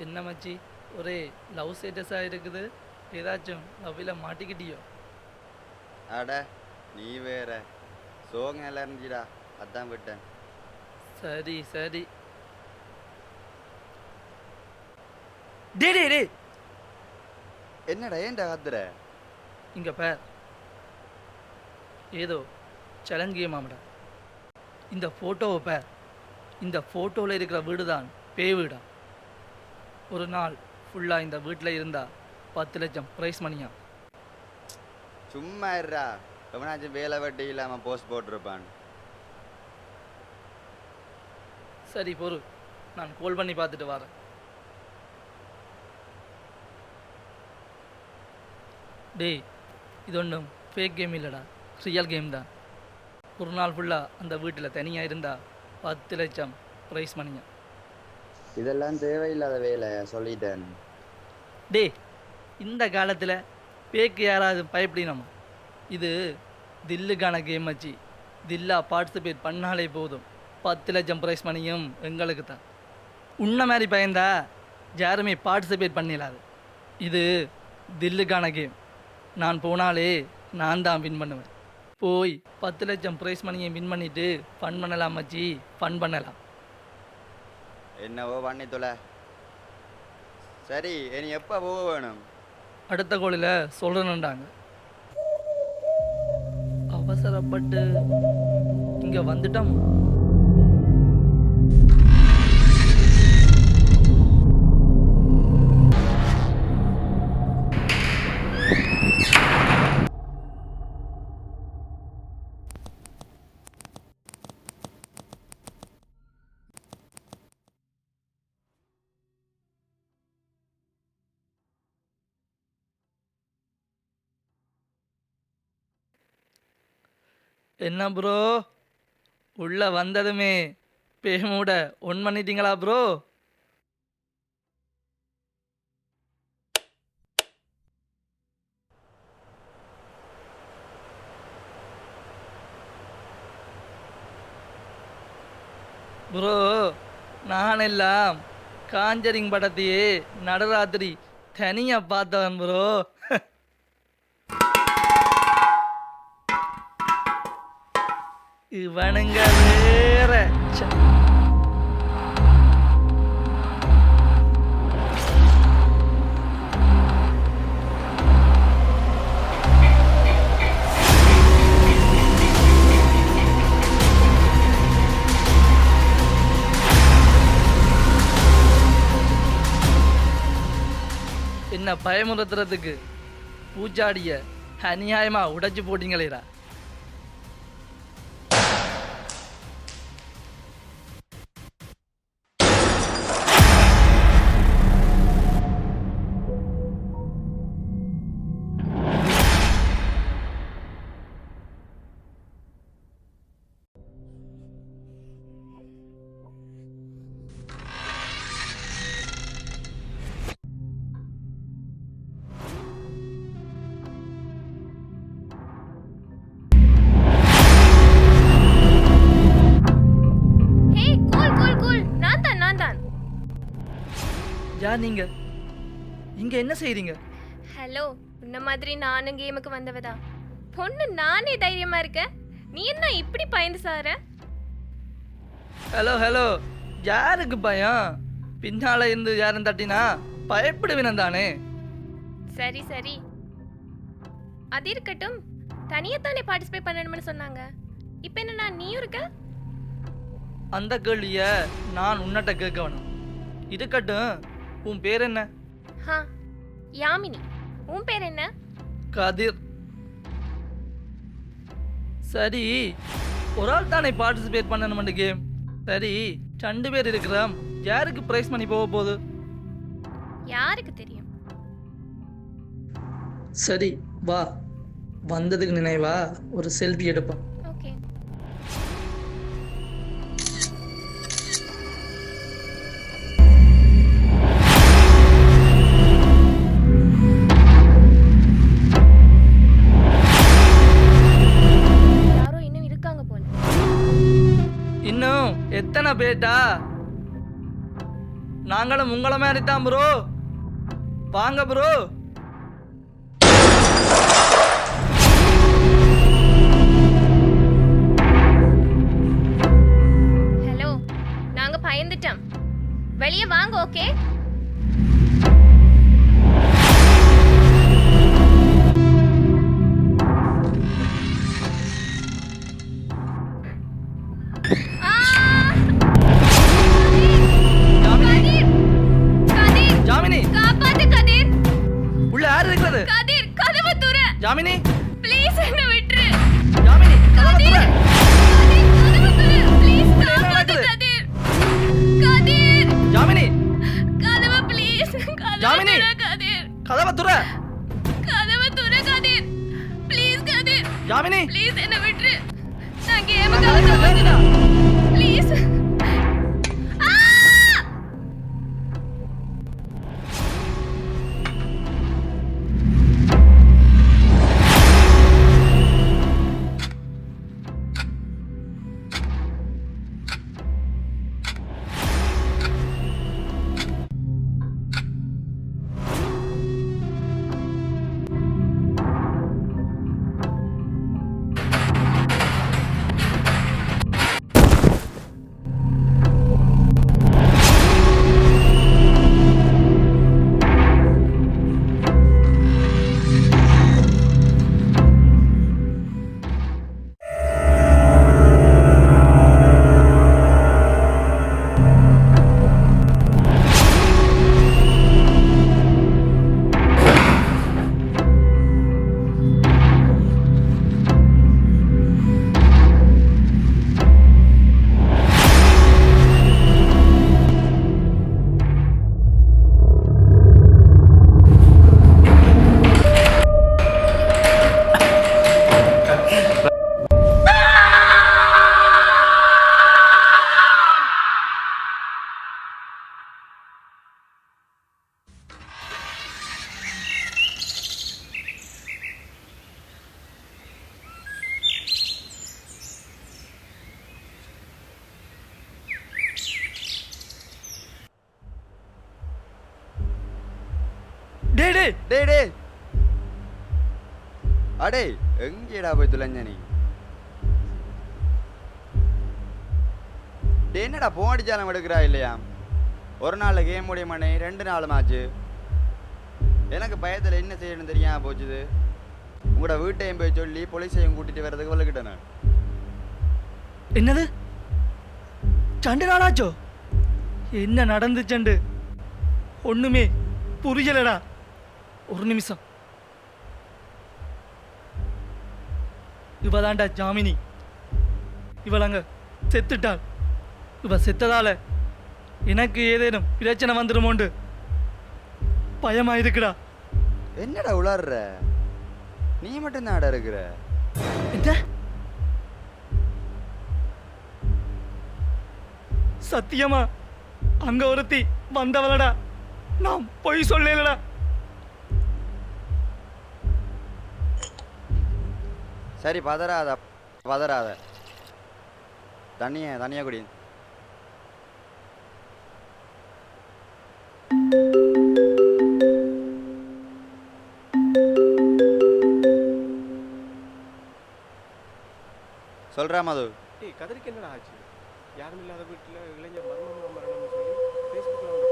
என்ன மச்சி, ஒரே லவ் ஸ்டேட்டஸாக இருக்குது. ஏதாச்சும் லவ்வில் மாட்டிக்கிட்டியோ? அட நீ வேற சோகம் எல்லாம் இருந்துச்சுடா, அதான் விட்டேன். சரி சரி. டே டே டே, என்னடா ஏன்டா கத்துற? இங்கே பேர் ஏதோ சேலஞ்ச் கேம் ஆமாடா. இந்த ஃபோட்டோவை பேர். இந்த ஃபோட்டோவில் இருக்கிற வீடு தான் பேய் வீடா. ஒரு நாள் ஃபுல்லாக இந்த வீட்டில் இருந்தா 10 லட்சம் ப்ரைஸ் மணியா. சும்மா இருடா, எவனாச்சும் வேலை வெட்டி இல்லாமல் போஸ்ட் போட்டிருப்பான். சரி பொறு, நான் கால் பண்ணி பார்த்துட்டு வரேன். டேய், இது ஒன்றும் ஃபேக் கேம் இல்லைடா, ரியல் கேம் தான். ஒரு நாள் ஃபுல்லாக அந்த வீட்டில் தனியாக இருந்தா 10 லட்சம் ப்ரைஸ் மணியா. இதெல்லாம் தேவையில்லாத வேலை, சொல்லிட்டேன். டே, இந்த காலத்தில் பேக்கு யாராவது பயப்படினோமா? இது தில்லுக்கான கேம் வச்சு தில்லா பார்ட்டிசிபேட் பண்ணாலே போதும், 10 லட்சம் ப்ரைஸ் மணியும் எங்களுக்கு தான். உன்ன மாதிரி பயந்தா யாருமே பார்ட்டிசிபேட் பண்ணிடாது. இது தில்லுக்கான கேம். நான் போனாலே நான் தான் வின் பண்ணுவேன். போய் 10 லட்சம் ப்ரைஸ் மணியை வின் பண்ணிவிட்டு ஃபன் பண்ணலாம் மச்சி, ஃபன் பண்ணலாம். என்னவோ பண்ணி தொலை. சரி, இனி எப்போ போக வேணும்? அடுத்த கோழில் சொல்கிறேன்னுண்டாங்க. அவசரப்பட்டு இங்கே வந்துட்டோம். என்ன ப்ரோ, உள்ளே வந்ததுமே பேமூட ஒன் பண்ணிட்டீங்களா ப்ரோ? ப்ரோ, நான் எல்லாம் காஞ்சரிங் படத்தையே நடராத்திரி தனியாக பார்த்தவன் ப்ரோ. இவனுங்க வேற. என்ன பயமுறுத்துறதுக்கு பூச்சாடிய அநியாயமா உடைச்சு போட்டீங்களேடா. யார் நீங்க? இங்க என்ன செய்றீங்க? ஹலோ, உன்ன மாதிரி நானும் கேமுக்கு வந்தவதா. பொண்ணு நானே தைரியமா இருக்கேன், நீ என்ன இப்படி பயந்து சார? ஹலோ ஹலோ, யாருக்கு பயம்? பின்னால இருந்து யாரும் தட்டினா பயப்படுவினம் தானே. சரி சரி, அது இருக்கட்டும். தனியத்தானே பார்ட்டிசிபேட் பண்ணணும்னு சொன்னாங்க, இப்போ என்ன நீயும் இருக்க? அந்த கேள்விய நான் உன்னட்ட கேட்க வேணும். இருக்கட்டும், உன் பேர் என்ன? ஹா, யாமினி. உன் பேர் என்ன? கதிர். சரி, ஒரு ஆள் தானே பார்ட்டிசிபேட் பண்ணணும் கேம். சரி, 2 பேர் இருக்கிறோம், யாருக்கு பிரைஸ் மணி போக போகுது? யாருக்கு தெரியும்? சரி வா, வந்ததுக்கு நினைவா ஒரு செல்ஃபி எடுப்போம். ஓகே. யாரோ இன்னும் இருக்காங்க போல. இன்னும் எத்தனை பேட்டா? நாங்களும் உங்களை மாதிரி தான் ப்ரோ. வாங்க ப்ரோ. ஹலோ, நாங்க பயந்துட்டோம். வெளியே வாங்க. ஓகே, ஜாமினி ப்ளீஸ் என்ன விட்டுரு. ஜாமினி கதிர், கதிர் ப்ளீஸ் காப்பாத்து கதிர். கதிர், ஜாமினி கதவை ப்ளீஸ். ஜாமினி கதிர், கதவை துற. கதவை துற கதிர். ப்ளீஸ் கதிர். ஜாமினி ப்ளீஸ் என்ன விட்டுரு. நான் கேம் கலக்க ப்ளீஸ். டேய் அடே எங்கேடா போய் துளைஞ்ச நீ? என்னடா போன் அடிச்சாலும் எடுக்கிறா இல்லையா? ஒரு நாள் கேம் முடிய மணி 2 நாள் ஆச்சு. எனக்கு பயத்தில் என்ன செய்யணும்னு தெரியாம போச்சுது. உங்களோட வீட்டையும் போய் சொல்லி போலீஸையும் கூட்டிட்டு வர்றதுக்கு வளர்க்கிட்டேன். என்னது 2 நாளாச்சோ? என்ன நடந்துச்சண்டு ஒண்ணுமே புரியலடா. ஒரு நிமிஷம். இவதாண்டா ஜாமினி. இவளங்க செத்துட்டாள். இவ செத்ததால எனக்கு ஏதேனும் பிரச்சனை வந்துடுமோண்டு பயமா இருக்குடா. என்னடா உளர்ற? நீ மட்டும் தான்டா இருக்கிற. சத்தியமா அங்க ஒருத்தி வந்தவளடா. நான் பொய் சொல்லலடா. சரி பதறாத. தனியா குடி. சொல்றா மது. கதிருக்கு என்னடா ஆச்சு? யாரும் இல்லாத வீட்டில் இளைஞர் மர்மமாக மரணம்னு சொல்லி ஃபேஸ்புக்கில்